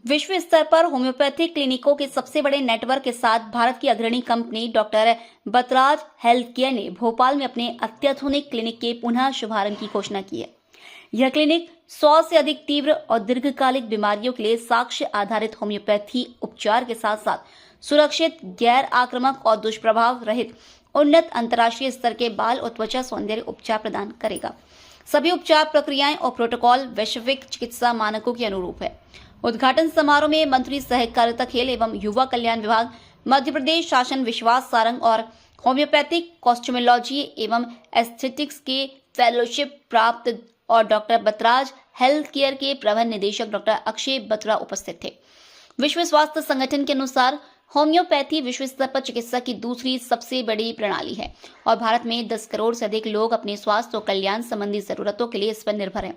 विश्व स्तर पर होम्योपैथिक क्लिनिकों के सबसे बड़े नेटवर्क के साथ भारत की अग्रणी company doctor Batra's health care ने भोपाल में अपने अत्याधुनिक क्लिनिक के पुनः शुभारंभ की घोषणा की है। यह क्लिनिक 100 से अधिक तीव्र और दीर्घकालिक बीमारियों के लिए साक्ष्य आधारित होम्योपैथी उपचार के साथ साथ सुरक्षित, गैर आक्रामक और दुष्प्रभाव रहित उन्नत अंतर्राष्ट्रीय स्तर के बाल और त्वचा सौंदर्य उपचार प्रदान करेगा। सभी उपचार प्रक्रियाएं और प्रोटोकॉल वैश्विक चिकित्सा मानकों के अनुरूप है। उद्घाटन समारोह में मंत्री सहकारिता, खेल एवं युवा कल्याण विभाग, मध्य प्रदेश शासन विश्वास सारंग और होम्योपैथिक कॉस्मेटोलॉजी एवं एस्थेटिक्स के फेलोशिप प्राप्त और डॉक्टर बतराज हेल्थ केयर के प्रबंध निदेशक डॉक्टर अक्षय बत्रा उपस्थित थे। विश्व स्वास्थ्य संगठन के अनुसार होम्योपैथी विश्व स्तर पर चिकित्सा की दूसरी सबसे बड़ी प्रणाली है और भारत में 10 करोड़ से अधिक लोग अपने स्वास्थ्य और कल्याण संबंधी जरूरतों के लिए इस पर निर्भर हैं।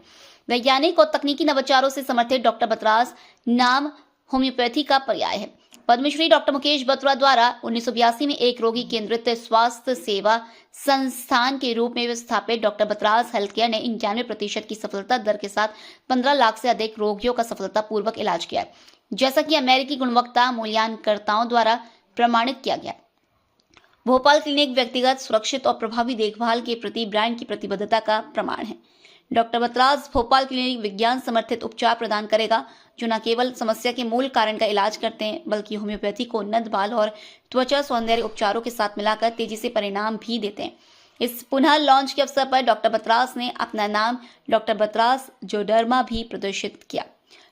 वैज्ञानिक और तकनीकी नवाचारों से समर्थित डॉक्टर बतराज नाम होम्योपैथी का पर्याय है। पद्मश्री डॉक्टर मुकेश बत्रा द्वारा 1982 में एक रोगी केंद्रित स्वास्थ्य सेवा संस्थान के रूप में स्थापित डॉक्टर बतराज हेल्थ केयर ने 91% की सफलता दर के साथ 15 लाख से अधिक रोगियों का सफलतापूर्वक इलाज किया है, जैसा कि अमेरिकी गुणवत्ता मूल्यांकनकर्ताओं द्वारा प्रमाणित किया गया। भोपाल क्लिनिक व्यक्तिगत, सुरक्षित और प्रभावी देखभाल के प्रति ब्रांड की प्रतिबद्धता का प्रमाण है। डॉक्टर बतराज भोपाल क्लिनिक विज्ञान समर्थित उपचार प्रदान करेगा, जो न केवल समस्या के मूल कारण का इलाज करते हैं, बल्कि होम्योपैथी को उन्नत बाल और त्वचा सौंदर्य उपचारों के साथ मिलाकर तेजी से परिणाम भी देते हैं। इस पुनः लॉन्च के अवसर पर डॉक्टर बतराज ने अपना नाम डॉक्टर बतराज जोडर्मा भी प्रदर्शित किया।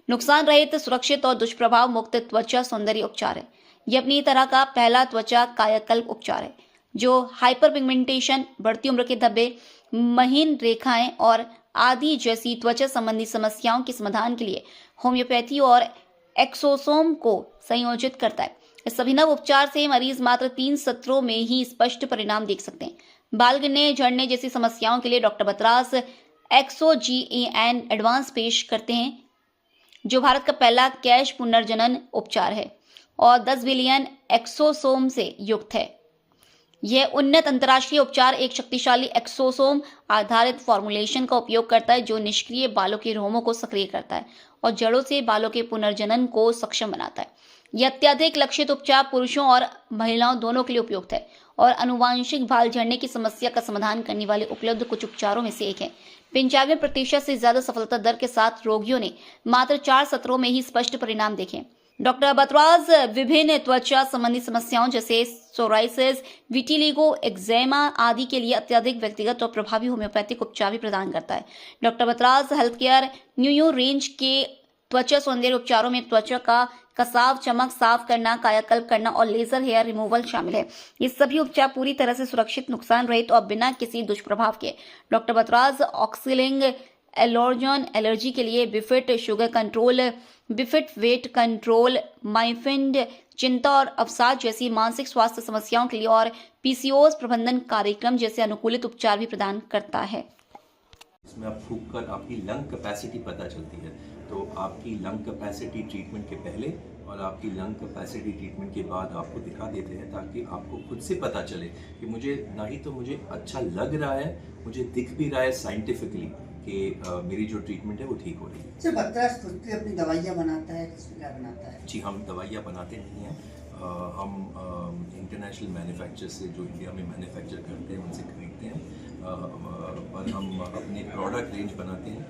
नुकसान रहित, सुरक्षित और दुष्प्रभाव मुक्त त्वचा सौंदर्य उपचार है। यह अपनी तरह का पहला त्वचा कायाकल्प उपचार है, जो हाइपर पिगमेंटेशन, बढ़ती उम्र के धब्बे, महीन रेखाएं और आदि जैसी त्वचा संबंधी समस्याओं के समाधान के लिए होम्योपैथी और एक्सोसोम को संयोजित करता है। इस अभिनव उपचार से मरीज मात्र 3 सत्रों में ही स्पष्ट परिणाम देख सकते हैं। बाल गिरने, झड़ने जैसी समस्याओं के लिए डॉक्टर बतराज एक्सोजीएन एडवांस पेश करते हैं, जो भारत का पहला कैश पुनर्जनन उपचार है और 10 बिलियन एक्सोसोम से युक्त है। यह उन्नत अंतर्राष्ट्रीय उपचार एक शक्तिशाली एक्सोसोम आधारित फॉर्मुलेशन का उपयोग करता है, जो निष्क्रिय बालों के रोमों को सक्रिय करता है और जड़ों से बालों के पुनर्जनन को सक्षम बनाता है। यह अत्यधिक लक्षित उपचार पुरुषों और महिलाओं दोनों के लिए उपयुक्त है और आनुवांशिक बाल झड़ने की समस्या का समाधान करने वाले उपलब्ध कुछ उपचारों में से एक है। 95% से ज्यादा सफलता दर के साथ रोगियों ने मात्र 4 सत्रों में ही स्पष्ट परिणाम देखे। डॉक्टर बतराज विभिन्न त्वचा संबंधी समस्याओं जैसे सोराइसिस, विटिलिगो, एक्जेमा आदि के लिए अत्यधिक व्यक्तिगत और प्रभावी होम्योपैथिक उपचार भी प्रदान करता है। Doctor Batra's health care new range के त्वचा सौंदर्य उपचारों में त्वचा का कसाव, चमक, साफ करना, कायाकल्प करना और लेजर हेयर रिमूवल शामिल है। ये सभी उपचार पूरी तरह से सुरक्षित, नुकसान रहित और बिना किसी दुष्प्रभाव के। डॉक्टर बतराज ऑक्सीलिंग एलर्जन एलर्जी के लिए बिफिट शुगर कंट्रोल, बिफिट वेट कंट्रोल, माइफिंड चिंता और अवसाद जैसी मानसिक स्वास्थ्य समस्याओं के लिए और पीसीओएस प्रबंधन कार्यक्रम जैसे अनुकूलित उपचार भी प्रदान करता है। इसमें आप फूंक कर आपकी लंग कैपेसिटी पता चलती है, तो आपकी लंग कैपेसिटी ट्रीटमेंट के पहले और आपकी लंग कैपेसिटी ट्रीटमेंट के बाद आपको दिखा देते हैं, ताकि आपको खुद से पता चले कि मुझे ना ही तो मुझे अच्छा लग रहा है, मुझे दिख भी रहा है साइंटिफिकली कि मेरी जो ट्रीटमेंट है वो ठीक हो रही है। सर बतराज खुद की अपनी दवाइयाँ बनाता है, क्या बनाता है? जी, हम दवाइयाँ बनाते नहीं हैं। हम इंटरनेशनल मैन्युफैक्चर से, जो इंडिया में मैन्युफैक्चर करते हैं, उनसे खरीदते हैं और हम अपने प्रोडक्ट रेंज बनाते हैं।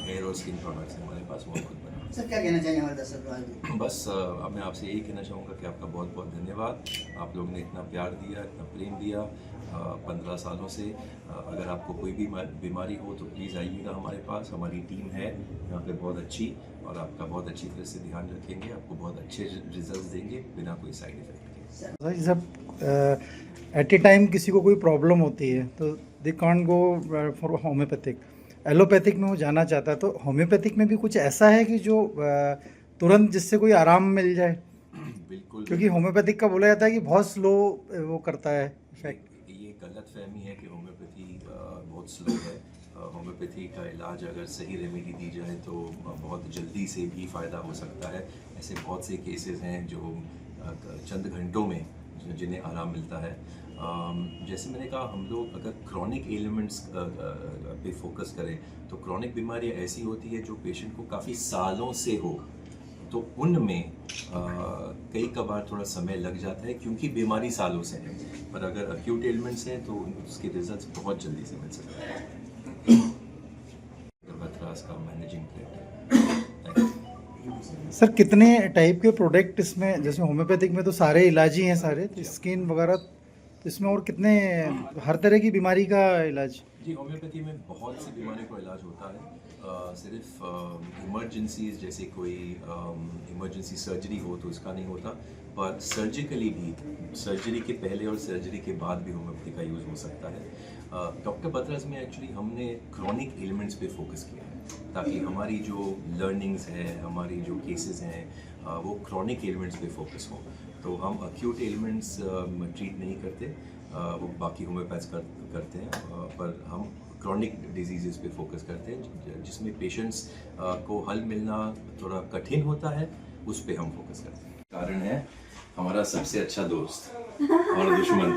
हेयर और स्किन प्रोडक्ट्स हमारे पास, वो खुद बनाते हैं। सर क्या कहना चाहिए हमारे दर्शक भाई? बस अब मैं आपसे यही कहना चाहूँगा कि आपका बहुत बहुत धन्यवाद। आप लोगों ने इतना प्यार दिया, इतना प्रेम दिया 15 सालों से। अगर आपको कोई भी बीमारी हो तो प्लीज़ आइएगा हमारे पास। हमारी टीम है यहाँ पे बहुत अच्छी, और आपका बहुत अच्छी तरह से ध्यान रखेंगे, आपको बहुत अच्छे रिजल्ट देंगे बिना कोई साइड इफेक्ट के। जब एट ए टाइम किसी को कोई प्रॉब्लम होती है तो they can't go for homeopathic, allopathic में वो जाना चाहता है, तो होम्योपैथिक में भी कुछ ऐसा है कि जो तुरंत जिससे कोई आराम मिल जाए? बिल्कुल, क्योंकि होम्योपैथिक का बोला जाता है कि बहुत स्लो वो करता है इफेक्ट। ये गलत फहमी है कि होम्योपैथी बहुत स्लो है। होम्योपैथी का इलाज अगर सही रेमेडी दी जाए तो बहुत जल्दी से भी फ़ायदा हो सकता है। ऐसे बहुत से केसेस हैं जो चंद घंटों में जिन्हें आराम मिलता है। जैसे मैंने कहा, हम लोग अगर क्रॉनिक एलिमेंट्स पे फोकस करें तो क्रॉनिक बीमारियां ऐसी होती है जो पेशेंट को काफ़ी सालों से हो, तो उनमें कई कबार थोड़ा समय लग जाता है क्योंकि बीमारी सालों से है, पर अगर एक्यूट एलिमेंट्स हैं तो उसके रिजल्ट्स बहुत जल्दी से मिल सकते हैं। बथरास का मैनेजिंग डायरेक्टर। सर कितने टाइप के प्रोडक्ट इसमें, जैसे होम्योपैथिक में तो सारे इलाज ही हैं सारे, तो स्किन वगैरह, तो इसमें और कितने, हर तरह की बीमारी का इलाज? जी, होम्योपैथी में बहुत सी बीमारियों का इलाज होता है। सिर्फ इमरजेंसीज जैसे कोई इमरजेंसी सर्जरी हो तो इसका नहीं होता, पर सर्जिकली भी, सर्जरी के पहले और सर्जरी के बाद भी होम्योपैथी का यूज़ हो सकता है। डॉक्टर बतराज में एक्चुअली हमने क्रॉनिक एलिमेंट्स पे फोकस किया है ताकि हमारी जो लर्निंग्स है, हमारी जो केसेस हैं, वो क्रॉनिक एलिमेंट्स पे फोकस हो। तो हम एक्यूट एलिमेंट्स ट्रीट नहीं करते, वो बाकी होम्योपैथ्स करते हैं, पर हम क्रॉनिक डिजीज़ पे फोकस करते हैं जिसमें पेशेंट्स को हल मिलना थोड़ा कठिन होता है, उस पे हम फोकस करते हैं। कारण है हमारा सबसे अच्छा दोस्त और दुश्मन।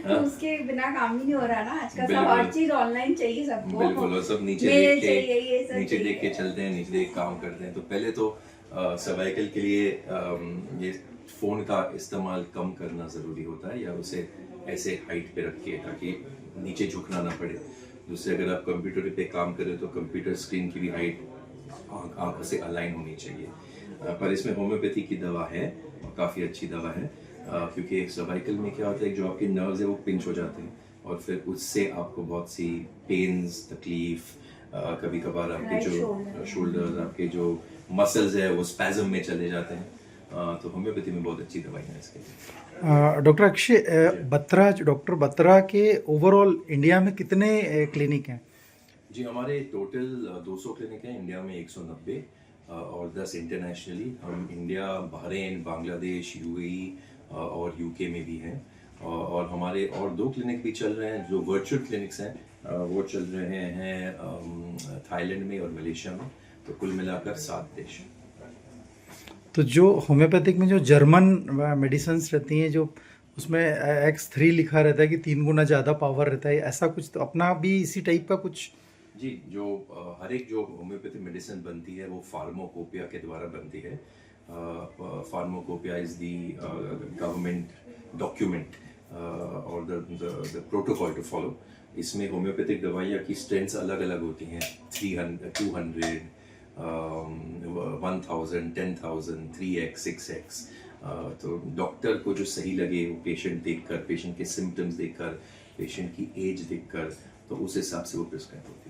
हाँ? उसके बिना काम ही नहीं हो रहा ना आजकल, सब बिल्कुल। हर चीज ऑनलाइन चाहिए सबको। बिल्कुल, और सब नीचे मेल देख चाहिए, ये सब के नीचे देख के चाहिए। चलते हैं, नीचे देख के काम करते हैं। तो पहले तो सर्वाइकल के लिए ये फ़ोन का इस्तेमाल कम करना ज़रूरी होता है, या उसे ऐसे हाइट पे रखिए ताकि नीचे झुकना ना पड़े। दूसरे, अगर आप कंप्यूटर पे काम करें तो कंप्यूटर स्क्रीन की भी हाइट आंखों से अलाइन होनी चाहिए। पर इसमें होम्योपैथी की दवा है और काफ़ी अच्छी दवा है, क्योंकि सर्वाइकल में क्या होता है, जो आपके नर्व्स है वो पिंच हो जाते हैं और फिर उससे आपको बहुत सी पेन्स, तकलीफ, कभी कभार आपके Right जो शोल्डर्स, आपके जो मसल्स है वो स्पैज़म में चले जाते हैं। तो होम्योपैथी में बहुत अच्छी दवाई है इसके लिए। डॉक्टर अक्षय बत्रा, डॉक्टर बत्रा के ओवरऑल इंडिया में कितने क्लिनिक हैं? जी, हमारे टोटल 200 क्लिनिक हैं इंडिया में, 190 और 10 इंटरनेशनली। हम इंडिया, बहरीन, बांग्लादेश, यूएई और यूके में भी हैं, और हमारे और 2 क्लिनिक भी चल रहे हैं जो वर्चुअल क्लिनिक्स हैं, वो चल रहे हैं थाईलैंड में और मलेशिया में। तो कुल मिलाकर 7 देश। तो जो होम्योपैथिक में जो जर्मन मेडिसिन्स रहती हैं, जो उसमें X3 लिखा रहता है कि 3 गुना ज़्यादा पावर रहता है, ऐसा कुछ तो अपना भी इसी टाइप का कुछ? जी, जो हर एक जो होम्योपैथी मेडिसिन बनती है वो फार्माकोपिया के द्वारा बनती है। Pharmacopoeia is the government document और द प्रोटोकॉल टू फॉलो। इसमें होम्योपैथिक दवाइयाँ की स्ट्रेंथ्स अलग अलग होती हैं, 300, 200, 1000, 10,000, 3x, 6x। तो डॉक्टर को जो सही लगे वो पेशेंट देखकर, पेशेंट के सिम्टम्स देखकर, पेशेंट की एज देखकर, तो उस हिसाब से वो प्रिस्क्राइब होती है।